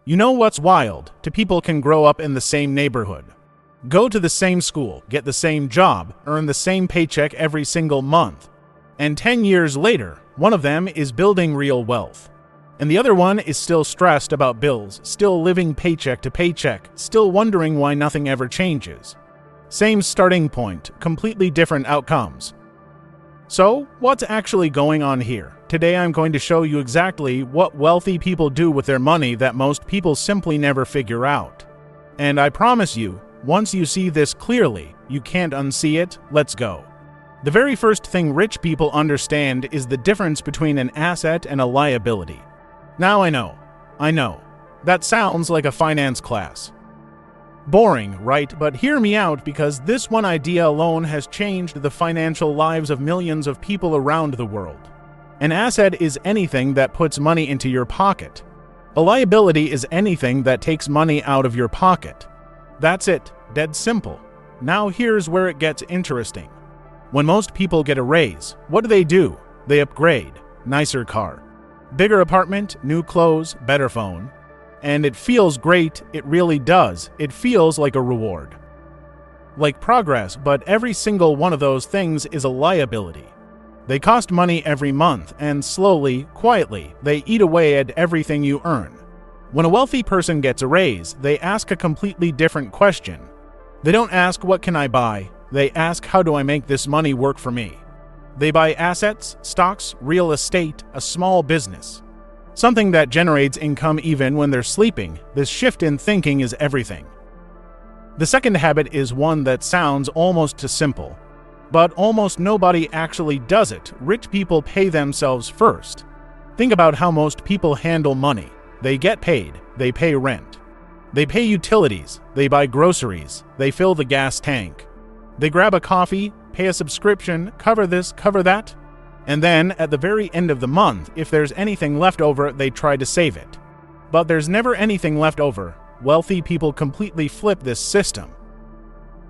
You know what's wild? Two people can grow up in the same neighborhood, go to the same school, get the same job, earn the same paycheck every single month. And 10 years later, one of them is building real wealth. And the other one is still stressed about bills, still living paycheck to paycheck, still wondering why nothing ever changes. Same starting point, completely different outcomes. So, what's actually going on here? Today I'm going to show you exactly what wealthy people do with their money that most people simply never figure out. And I promise you, once you see this clearly, you can't unsee it. Let's go. The very first thing rich people understand is the difference between an asset and a liability. Now I know, that sounds like a finance class. Boring, right? But hear me out, because this one idea alone has changed the financial lives of millions of people around the world. An asset is anything that puts money into your pocket. A liability is anything that takes money out of your pocket. That's it, dead simple. Now here's where it gets interesting. When most people get a raise, what do? They upgrade. Nicer car, bigger apartment, new clothes, better phone. And it feels great, it really does. It feels like a reward, like progress, but every single one of those things is a liability. They cost money every month, and slowly, quietly, they eat away at everything you earn. When a wealthy person gets a raise, they ask a completely different question. They don't ask, what can I buy? They ask, how do I make this money work for me? They buy assets, stocks, real estate, a small business. Something that generates income even when they're sleeping. This shift in thinking is everything. The second habit is one that sounds almost too simple, but almost nobody actually does it. Rich people pay themselves first. Think about how most people handle money. They get paid, they pay rent, they pay utilities, they buy groceries, they fill the gas tank, they grab a coffee, pay a subscription, cover this, cover that. And then, at the very end of the month, if there's anything left over, they try to save it. But there's never anything left over. Wealthy people completely flip this system.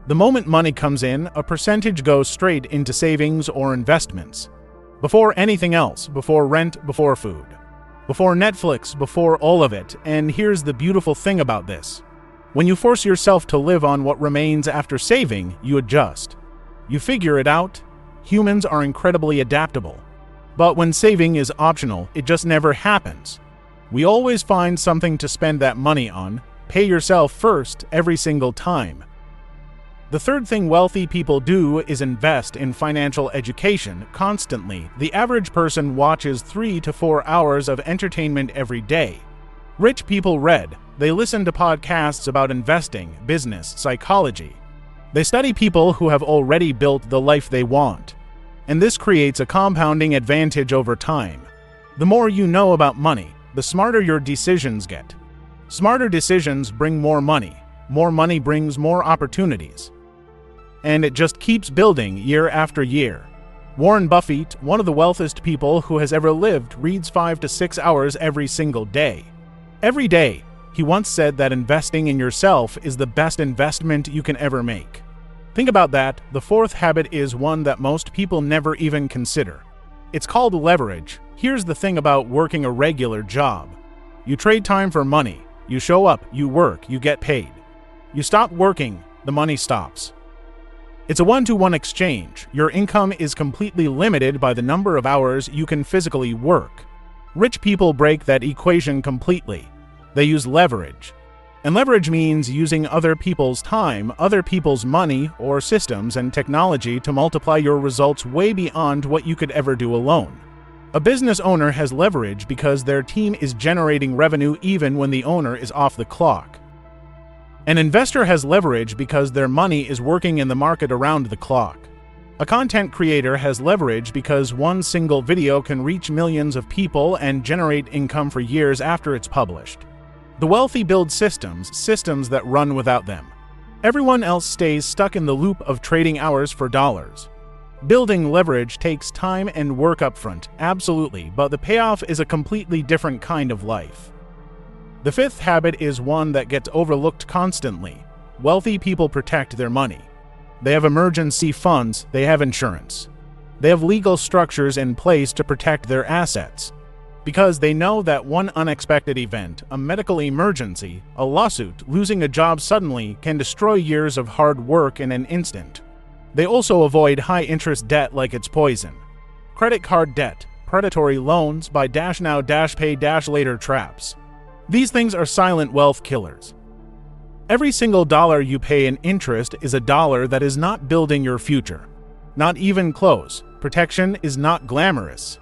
The moment money comes in, a percentage goes straight into savings or investments. Before anything else, before rent, before food, before Netflix, before all of it. And here's the beautiful thing about this. When you force yourself to live on what remains after saving, you adjust. You figure it out. Humans are incredibly adaptable. But when saving is optional, it just never happens. We always find something to spend that money on. Pay yourself first every single time. The third thing wealthy people do is invest in financial education constantly. The average person watches 3 to 4 hours of entertainment every day. Rich people read. They listen to podcasts about investing, business, psychology. They study people who have already built the life they want. And this creates a compounding advantage over time. The more you know about money, the smarter your decisions get. Smarter decisions bring more money. More money brings more opportunities. And it just keeps building year after year. Warren Buffett, one of the wealthiest people who has ever lived, reads 5 to 6 hours every single day. Every day. He once said that investing in yourself is the best investment you can ever make. Think about that. The fourth habit is one that most people never even consider. It's called leverage. Here's the thing about working a regular job. You trade time for money. You show up, you work, you get paid. You stop working, the money stops. It's a one-to-one exchange. Your income is completely limited by the number of hours you can physically work. Rich people break that equation completely. They use leverage. And leverage means using other people's time, other people's money, or systems and technology to multiply your results way beyond what you could ever do alone. A business owner has leverage because their team is generating revenue even when the owner is off the clock. An investor has leverage because their money is working in the market around the clock. A content creator has leverage because one single video can reach millions of people and generate income for years after it's published. The wealthy build systems that run without them. Everyone else stays stuck in the loop of trading hours for dollars. Building leverage takes time and work upfront, absolutely, but the payoff is a completely different kind of life. The fifth habit is one that gets overlooked constantly. Wealthy people protect their money. They have emergency funds, they have insurance. They have legal structures in place to protect their assets. because they know that one unexpected event, a medical emergency, a lawsuit, losing a job suddenly, can destroy years of hard work in an instant. They also avoid high-interest debt like it's poison. Credit card debt, predatory loans, buy now, pay later traps. These things are silent wealth killers. Every single dollar you pay in interest is a dollar that is not building your future. Not even close. Protection is not glamorous,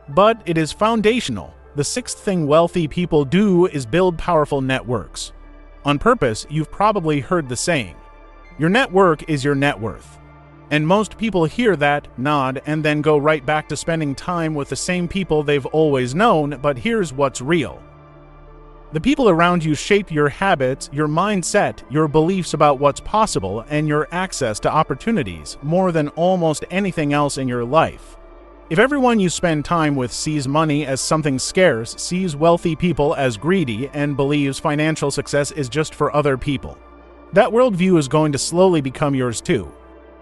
but it is foundational. The sixth thing wealthy people do is build powerful networks. On purpose, you've probably heard the saying, your network is your net worth. And most people hear that, nod, and then go right back to spending time with the same people they've always known, but here's what's real. The people around you shape your habits, your mindset, your beliefs about what's possible, and your access to opportunities more than almost anything else in your life. If everyone you spend time with sees money as something scarce, sees wealthy people as greedy, and believes financial success is just for other people, that worldview is going to slowly become yours too.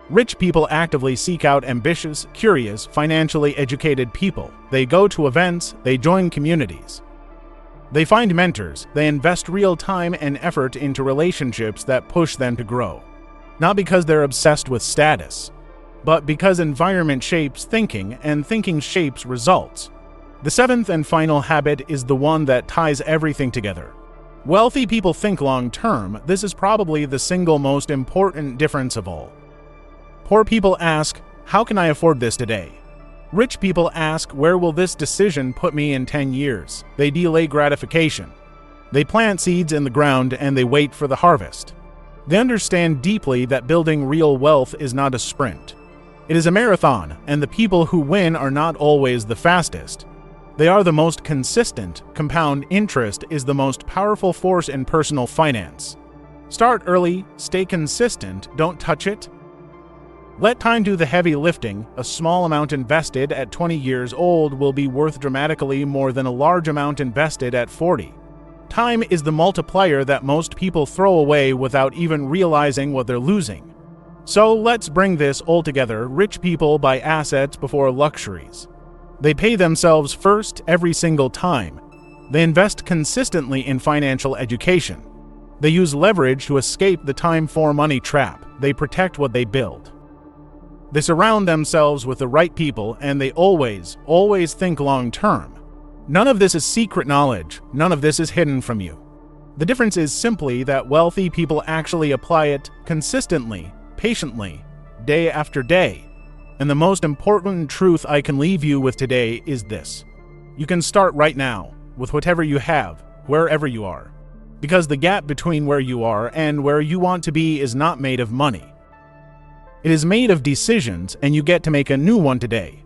Rich people actively seek out ambitious, curious, financially educated people. They go to events, they join communities. They find mentors, they invest real time and effort into relationships that push them to grow. Not because they're obsessed with status, but because environment shapes thinking and thinking shapes results. The seventh and final habit is the one that ties everything together. Wealthy people think long term. This is probably the single most important difference of all. Poor people ask, how can I afford this today? Rich people ask, where will this decision put me in 10 years? They delay gratification. They plant seeds in the ground and they wait for the harvest. They understand deeply that building real wealth is not a sprint. It is a marathon, and the people who win are not always the fastest. They are the most consistent. Compound interest is the most powerful force in personal finance. Start early, stay consistent, don't touch it. Let time do the heavy lifting. A small amount invested at 20 years old will be worth dramatically more than a large amount invested at 40. Time is the multiplier that most people throw away without even realizing what they're losing. So let's bring this all together. Rich people buy assets before luxuries. They pay themselves first every single time. They invest consistently in financial education. They use leverage to escape the time for money trap. They protect what they build. They surround themselves with the right people, and they always think long term. None of this is secret knowledge. None of this is hidden from you. The difference is simply that wealthy people actually apply it consistently, patiently, day after day. And the most important truth I can leave you with today is this. You can start right now, with whatever you have, wherever you are. Because the gap between where you are and where you want to be is not made of money. It is made of decisions, and you get to make a new one today.